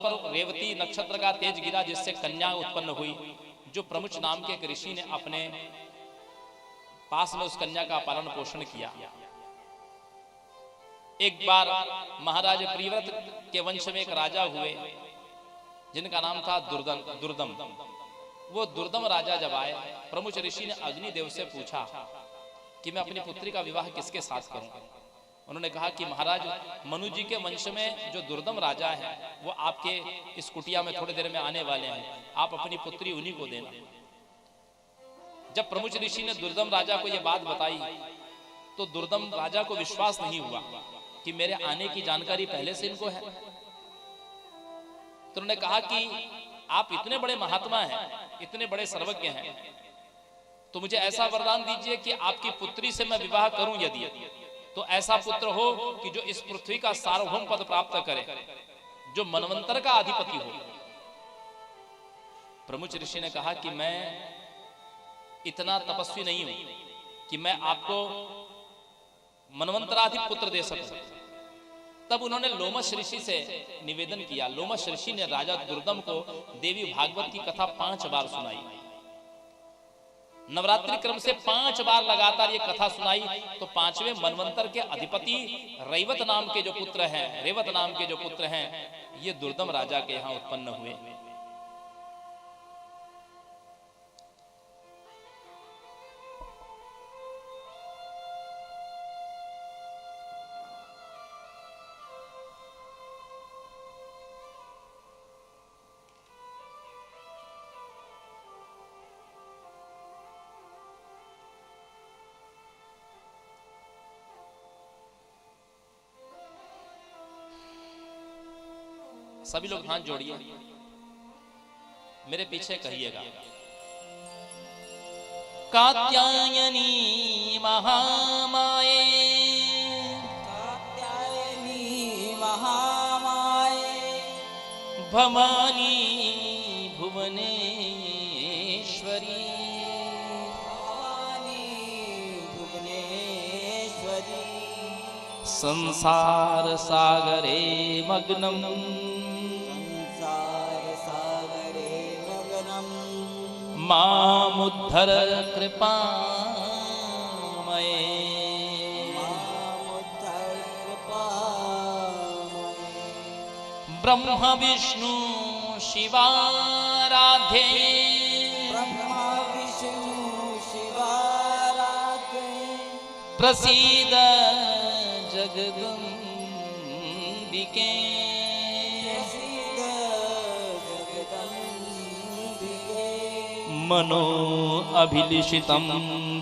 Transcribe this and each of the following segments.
पर रेवती नक्षत्र का तेज गिरा, जिससे कन्या उत्पन्न हुई। जो प्रमुच नाम के एक ऋषि ने अपने पास में उस कन्या का पालन पोषण किया। एक बार महाराज प्रियव्रत के वंश में एक राजा हुए जिनका नाम था दुर्दम। वो दुर्दम राजा जब आए, प्रमुच ऋषि ने अग्निदेव से पूछा कि मैं अपनी पुत्री का विवाह किसके साथ करूं। उन्होंने कहा कि महाराज, मनु जी के वंश में जो दुर्दम राजा है वो आपके इस कुटिया में थोड़ी देर में आने वाले हैं, आप अपनी पुत्री उन्हीं को देना। जब प्रमुच ऋषि ने दुर्दम राजा को यह बात बताई तो दुर्दम राजा को विश्वास नहीं हुआ कि मेरे आने की जानकारी पहले से इनको है। तो उन्होंने कहा कि आप इतने बड़े महात्मा हैं, इतने बड़े सर्वज्ञ हैं, तो मुझे ऐसा वरदान दीजिए कि आपकी पुत्री से मैं विवाह करूं, यदि तो ऐसा पुत्र हो कि जो इस पृथ्वी का सार्वभौम पद प्राप्त करे, जो मनवंतर का अधिपति हो। प्रमुच ऋषि ने कहा कि मैं इतना तपस्वी नहीं हूं कि मैं आपको मनवंतराधिक पुत्र दे सकूं। तब उन्होंने लोमश ऋषि से निवेदन किया। लोमश ऋषि ने राजा दुर्दम को देवी भागवत की कथा 5 बार सुनाई। नवरात्रि क्रम से 5 बार लगातार ये कथा सुनाई। तो 5वें मनवंतर के अधिपति रेवत नाम के जो पुत्र हैं, ये दुर्दम राजा के यहां उत्पन्न हुए। सभी लोग हाथ जोड़िए, मेरे पीछे कहिएगा। कात्यायनी महामाये, कात्यायनी महामाये, भवानी भुवनेश्वरी, भवानी भुवनेश्वरी, संसार सागरे मग्नम, मामुद्धर कृपामये, ब्रह्म विष्णु शिवाराध्ये, ब्रह्मा विष्णु शिवाराध्ये, प्रसीद जगदम्बिके, मनो अभिलिषितं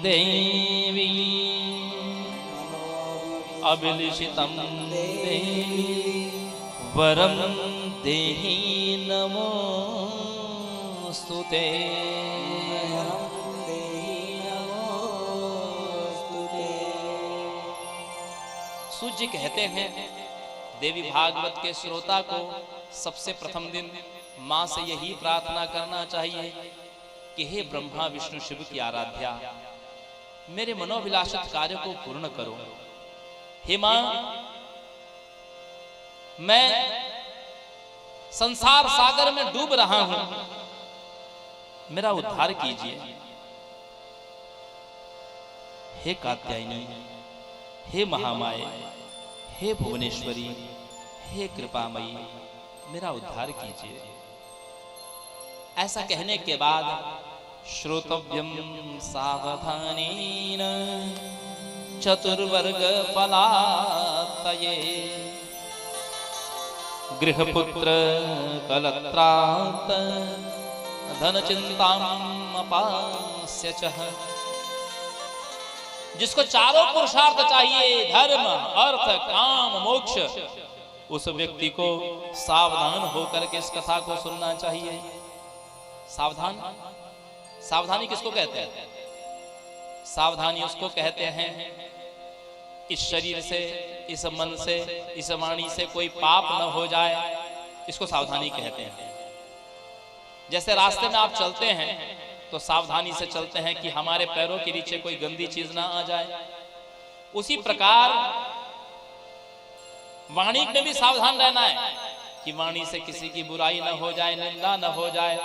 देवी, अभिलिषितं देवी, वरं देहि नमोस्तुते। सूत जी कहते हैं, देवी भागवत के श्रोता को सबसे प्रथम दिन मां से यही प्रार्थना करना चाहिए कि हे ब्रह्मा विष्णु शिव की आराध्या, मेरे मनोभिलाषित कार्य को पूर्ण करो। हे मां, मैं संसार सागर में डूब रहा हूं, मेरा उद्धार कीजिए। हे कात्यायनी, हे महामाये, हे भुवनेश्वरी, हे कृपामयी, मेरा उद्धार कीजिए। ऐसा कहने के बाद श्रोतव्यम सावधानेन चतुर्वर्ग फलातये, गृहपुत्र कलत्रात् धन चिंताम अपास्य च। जिसको चारों पुरुषार्थ चाहिए, धर्म अर्थ काम मोक्ष, उस व्यक्ति को सावधान होकर के इस कथा को सुनना चाहिए। सावधानी किसको कहते हैं? सावधानी उसको कहते हैं इस शरीर से, इस मन से, इस वाणी से कोई पाप न हो जाए, इसको सावधानी कहते हैं। जैसे रास्ते में आप चलते हैं तो सावधानी से चलते हैं कि हमारे पैरों के नीचे कोई गंदी चीज ना आ जाए। उसी प्रकार वाणी में भी सावधान रहना है कि कि वाणी से किसी की बुराई न हो जाए, निंदा न हो जाए,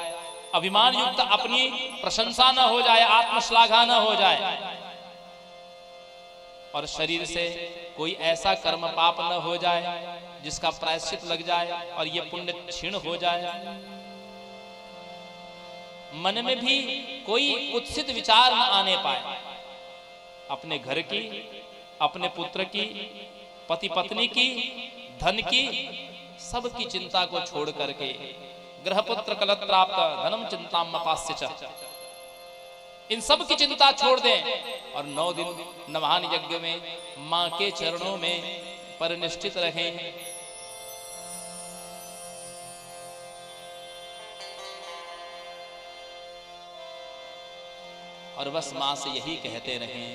अभिमान युक्त अपनी प्रशंसा न हो जाए, आत्मश्लाघा न हो जाए, और शरीर से कोई ऐसा कर्म पाप न हो जाए जिसका प्रायश्चित लग जाए और ये पुण्य क्षीण हो जाए। मन में भी कोई कुत्सित विचार न आने पाए, अपने घर की, अपने पुत्र की, पति पत्नी की, धन की, सबकी चिंता को छोड़ करके गृहपुत्र कलत्राप्त धनम चिंताम अपास्य च, इन सब की चिंता छोड़ दें और 9 दिन नवान यज्ञ में मां के चरणों में परिनिष्ठित रहें। और बस मां से यही कहते रहें,